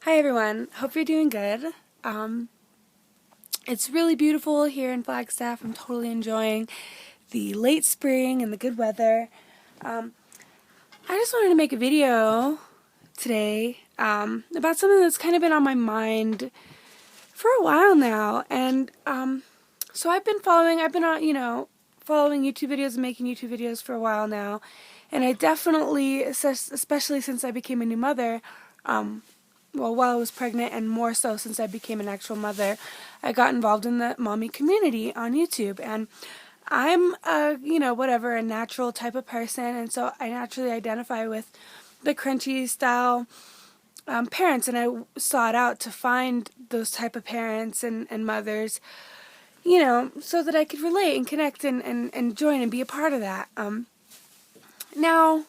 Hi everyone, hope you're doing good. It's really beautiful here in Flagstaff. I'm totally enjoying the late spring and the good weather. I just wanted to make a video today about something that's kind of been on my mind for a while now. And so I've been following YouTube videos and making YouTube videos for a while now. And I definitely, especially since I became a new mother, while I was pregnant and more so since I became an actual mother, I got involved in the mommy community on YouTube. And I'm a natural type of person, and so I naturally identify with the crunchy style parents, and I sought out to find those type of parents and mothers, so that I could relate and connect and join and be a part of that. Now,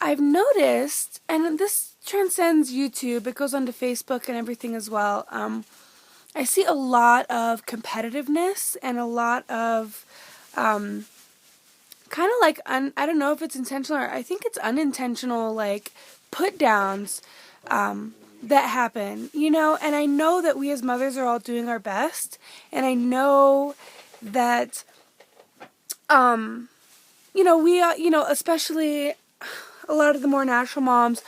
I've noticed, and this transcends YouTube, it goes onto Facebook and everything as well. I see a lot of competitiveness and a lot of kind of like, I don't know if it's intentional or I think it's unintentional, like put downs that happen, and I know that we as mothers are all doing our best, and I know that, we, especially a lot of the more natural moms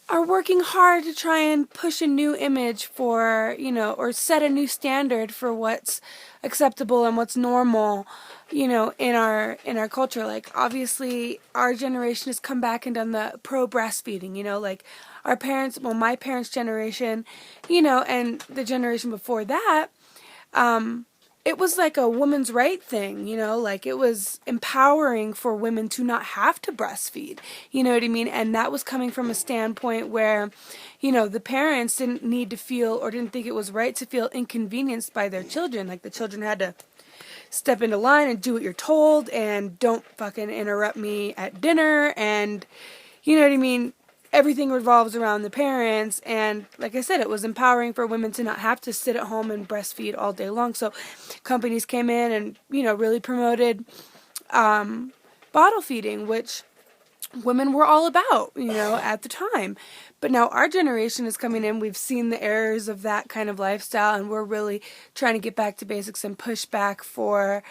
are working hard to try and push a new image for, or set a new standard for what's acceptable and what's normal, in our culture. Like, obviously, our generation has come back and done the pro breastfeeding, like our parents, my parents' generation, and the generation before that, it was like a woman's right thing, like it was empowering for women to not have to breastfeed, you know what I mean? And that was coming from a standpoint where, the parents didn't need to feel or didn't think it was right to feel inconvenienced by their children. Like the children had to step into line and do what you're told and don't fucking interrupt me at dinner, and you know what I mean? Everything revolves around the parents, and like I said, it was empowering for women to not have to sit at home and breastfeed all day long. So companies came in and, really promoted bottle feeding, which women were all about, at the time. But now our generation is coming in, we've seen the errors of that kind of lifestyle, and we're really trying to get back to basics and push back for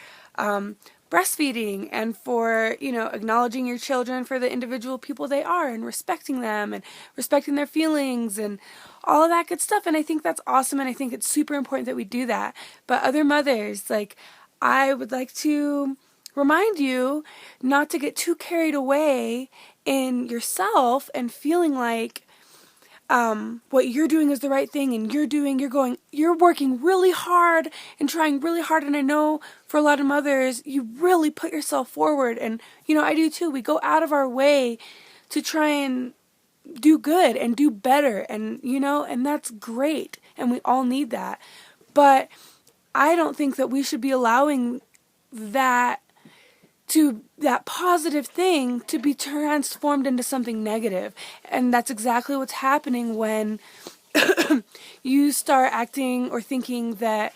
breastfeeding and for, acknowledging your children for the individual people they are and respecting them and respecting their feelings and all of that good stuff. And I think that's awesome, and I think it's super important that we do that. But other mothers, like, I would like to remind you not to get too carried away in yourself and feeling like what you're doing is the right thing, and you're working really hard and trying really hard. And I know for a lot of mothers, you really put yourself forward, and I do too. We go out of our way to try and do good and do better, and and that's great, and we all need that. But I don't think that we should be allowing that positive thing to be transformed into something negative. And that's exactly what's happening when you start acting or thinking that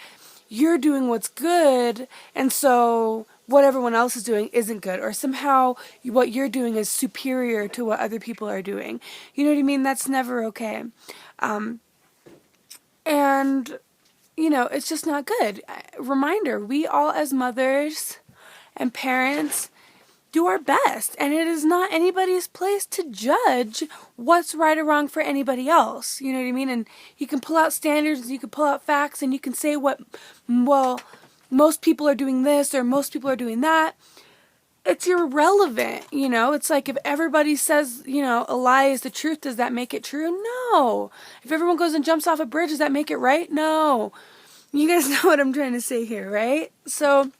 you're doing what's good, and so what everyone else is doing isn't good, or somehow what you're doing is superior to what other people are doing. You know what I mean? That's never okay. And it's just not good. Reminder, we all as mothers and parents do our best, and it is not anybody's place to judge what's right or wrong for anybody else. You know what I mean? And you can pull out standards, you can pull out facts, and you can say most people are doing this or most people are doing that. It's irrelevant, It's like if everybody says, a lie is the truth, does that make it true? No. If everyone goes and jumps off a bridge, does that make it right? No. You guys know what I'm trying to say here, right? So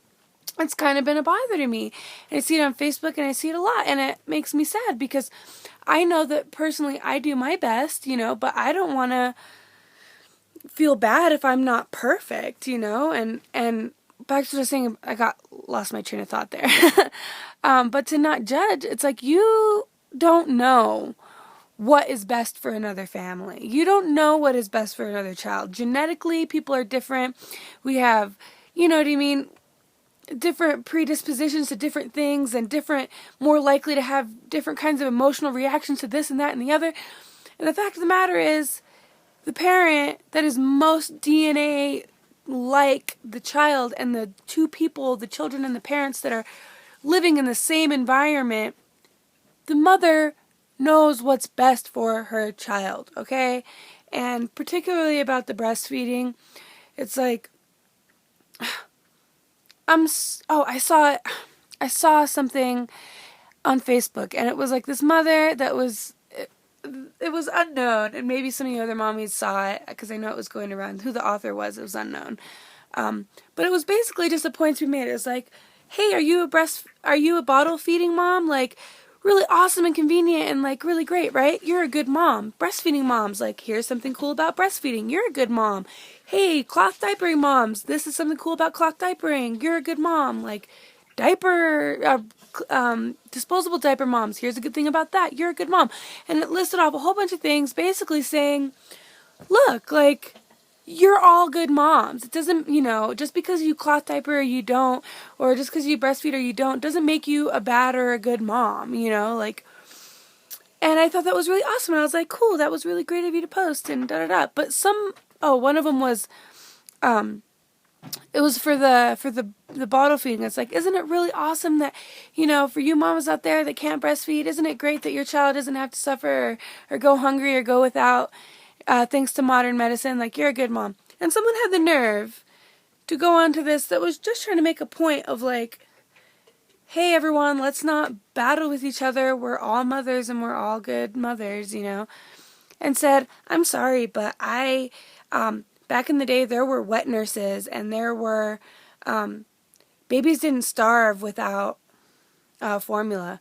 it's kind of been a bother to me. And I see it on Facebook, and I see it a lot, and it makes me sad because I know that personally I do my best, but I don't want to feel bad if I'm not perfect, and back to just saying, lost my train of thought there. But to not judge, it's like you don't know what is best for another family. You don't know what is best for another child. Genetically, people are different. We have, different predispositions to different things, and more likely to have different kinds of emotional reactions to this and that and the other. And the fact of the matter is, the parent that is most DNA like the child, and the two people, the children and the parents that are living in the same environment, the mother knows what's best for her child, okay? And particularly about the breastfeeding, it's like, I saw something on Facebook, and it was like this mother that was, it was unknown, and maybe some of the other mommies saw it, because I know it was going around. Who the author was, it was unknown. But it was basically just a point to be made. It was like, hey, are you a bottle feeding mom? Like, really awesome and convenient and like really great, right? You're a good mom. Breastfeeding moms, like, here's something cool about breastfeeding. You're a good mom. Hey, cloth diapering moms, this is something cool about cloth diapering. You're a good mom. Like, disposable diaper moms, here's a good thing about that. You're a good mom. And it listed off a whole bunch of things, basically saying, look, like, you're all good moms. It doesn't, just because you cloth diaper or you don't, or just because you breastfeed or you don't, doesn't make you a bad or a good mom, like. And I thought that was really awesome. And I was like, cool, that was really great of you to post, and da-da-da. But one of them was, it was for the bottle feeding. It's like, isn't it really awesome that, for you mamas out there that can't breastfeed, isn't it great that your child doesn't have to suffer or go hungry or go without, thanks to modern medicine? Like, you're a good mom. And someone had the nerve to go on to this that was just trying to make a point of like, hey everyone, let's not battle with each other. We're all mothers and we're all good mothers, and said, I'm sorry, but back in the day there were wet nurses, and there were, babies didn't starve without formula.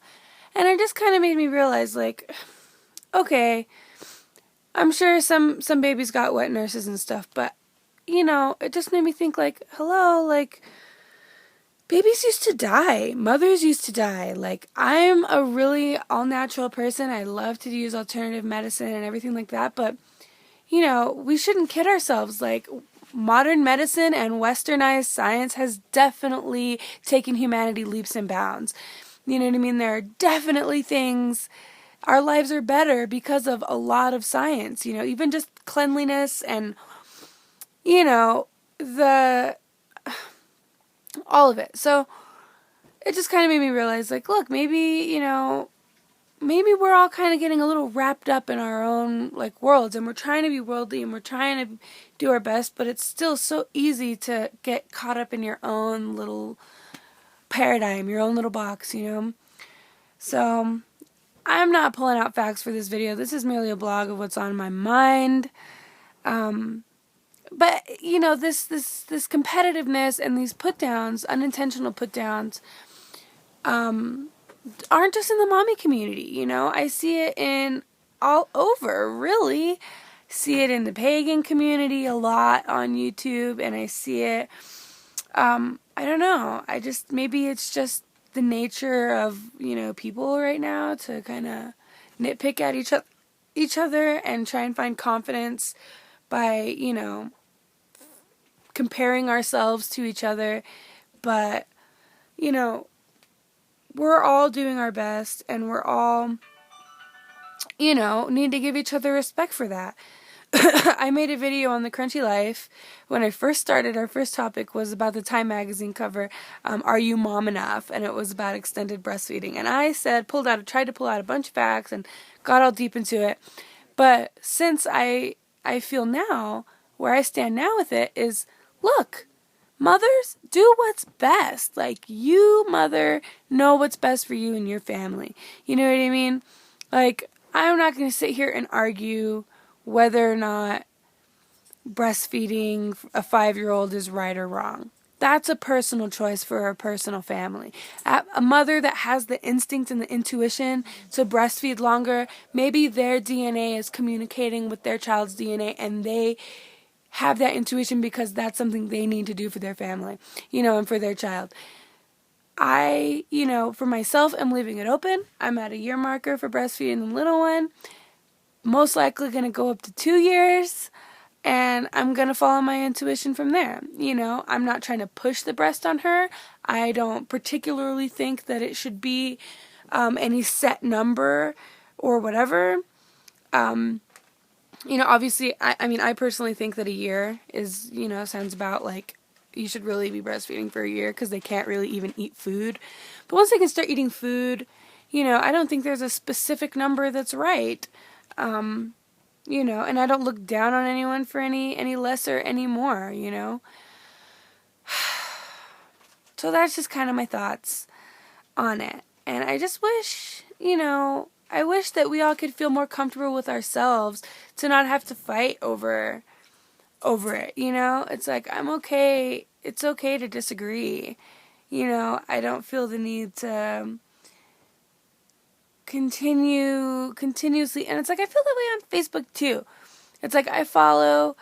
And it just kind of made me realize, like, okay, I'm sure some babies got wet nurses and stuff, but, it just made me think, like, hello, like, babies used to die. Mothers used to die. Like, I'm a really all-natural person. I love to use alternative medicine and everything like that, but, we shouldn't kid ourselves. Like, modern medicine and westernized science has definitely taken humanity leaps and bounds. You know what I mean? There are definitely things. Our lives are better because of a lot of science, even just cleanliness and, all of it. So it just kind of made me realize, like, look, maybe, maybe we're all kind of getting a little wrapped up in our own, like, worlds, and we're trying to be worldly and we're trying to do our best, but it's still so easy to get caught up in your own little paradigm, your own little box, So I'm not pulling out facts for this video. This is merely a blog of what's on my mind. But, this competitiveness and these put-downs, unintentional put-downs, aren't just in the mommy community, I see it in all over, really. See it in the pagan community a lot on YouTube, and I see it, I don't know, maybe it's just the nature of, people right now to kind of nitpick at each other and try and find confidence by, comparing ourselves to each other. But, we're all doing our best, and we're all, need to give each other respect for that. I made a video on the Crunchy Life when I first started. Our first topic was about the Time magazine cover, Are You Mom Enough? And it was about extended breastfeeding. And I tried to pull out a bunch of facts and got all deep into it. But since I feel now, where I stand now with it is, look, mothers, do what's best. Like, you, mother, know what's best for you and your family. You know what I mean? Like, I'm not going to sit here and argue whether or not breastfeeding a 5-year-old is right or wrong. That's a personal choice for a personal family. A mother that has the instinct and the intuition to breastfeed longer, maybe their DNA is communicating with their child's DNA, and they have that intuition because that's something they need to do for their family, and for their child. I, for myself, am leaving it open. I'm at a year marker for breastfeeding the little one. Most likely going to go up to 2 years, and I'm going to follow my intuition from there. I'm not trying to push the breast on her. I don't particularly think that it should be any set number or whatever. You know, obviously, I mean, I personally think that a year is, you know, sounds about like you should really be breastfeeding for a year because they can't really even eat food. But once they can start eating food, you know, I don't think there's a specific number that's right. You know, and I don't look down on anyone for any less or any more, you know. So that's just kind of my thoughts on it. And I just wish, you know, I wish that we all could feel more comfortable with ourselves to not have to fight over it, you know? It's like I'm okay. It's okay to disagree. You know, I don't feel the need to continuously, and it's like I feel that way on Facebook too. It's like I follow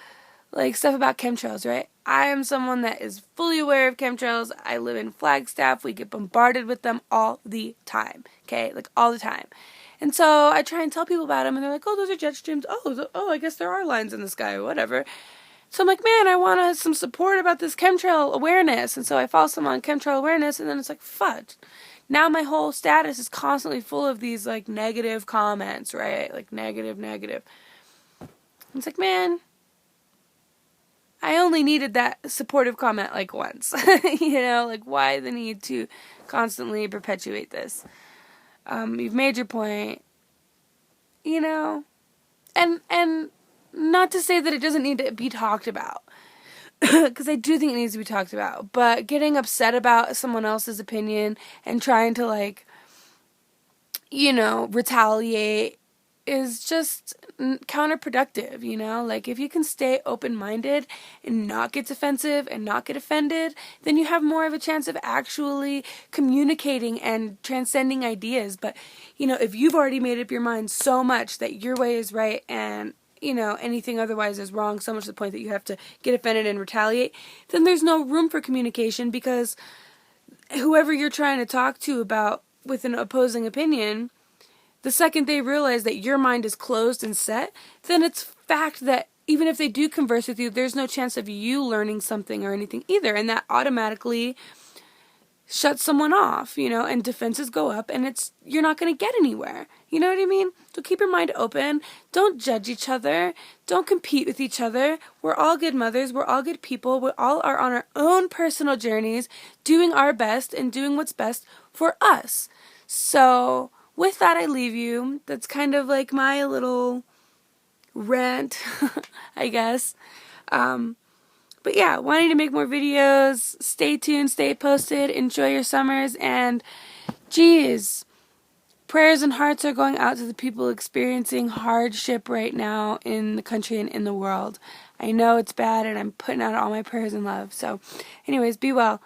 like stuff about chemtrails, right? I am someone that is fully aware of chemtrails. I live in Flagstaff. We get bombarded with them all the time. Okay, like all the time. And so I try and tell people about them, and they're like, "Oh, those are jet streams. Oh, I guess there are lines in the sky, or whatever." So I'm like, "Man, I want some support about this chemtrail awareness." And so I follow someone on chemtrail awareness, and then it's like, fudge. Now my whole status is constantly full of these like negative comments, right? Like negative. It's like, man, I only needed that supportive comment like once. You know, like why the need to constantly perpetuate this? You've made your point, you know, and not to say that it doesn't need to be talked about, because I do think it needs to be talked about, but getting upset about someone else's opinion and trying to like, you know, retaliate is just counterproductive, you know? Like, if you can stay open-minded and not get defensive and not get offended, then you have more of a chance of actually communicating and transcending ideas. But, you know, if you've already made up your mind so much that your way is right and, you know, anything otherwise is wrong, so much to the point that you have to get offended and retaliate, then there's no room for communication, because whoever you're trying to talk to about with an opposing opinion, the second they realize that your mind is closed and set, then it's fact that even if they do converse with you, there's no chance of you learning something or anything either. And that automatically shuts someone off, you know, and defenses go up, and you're not going to get anywhere. You know what I mean? So keep your mind open. Don't judge each other. Don't compete with each other. We're all good mothers. We're all good people. We all are on our own personal journeys, doing our best and doing what's best for us. So with that, I leave you. That's kind of like my little rant, I guess. But yeah, wanting to make more videos. Stay tuned, stay posted, enjoy your summers, and geez, prayers and hearts are going out to the people experiencing hardship right now in the country and in the world. I know it's bad, and I'm putting out all my prayers and love. So anyways, be well.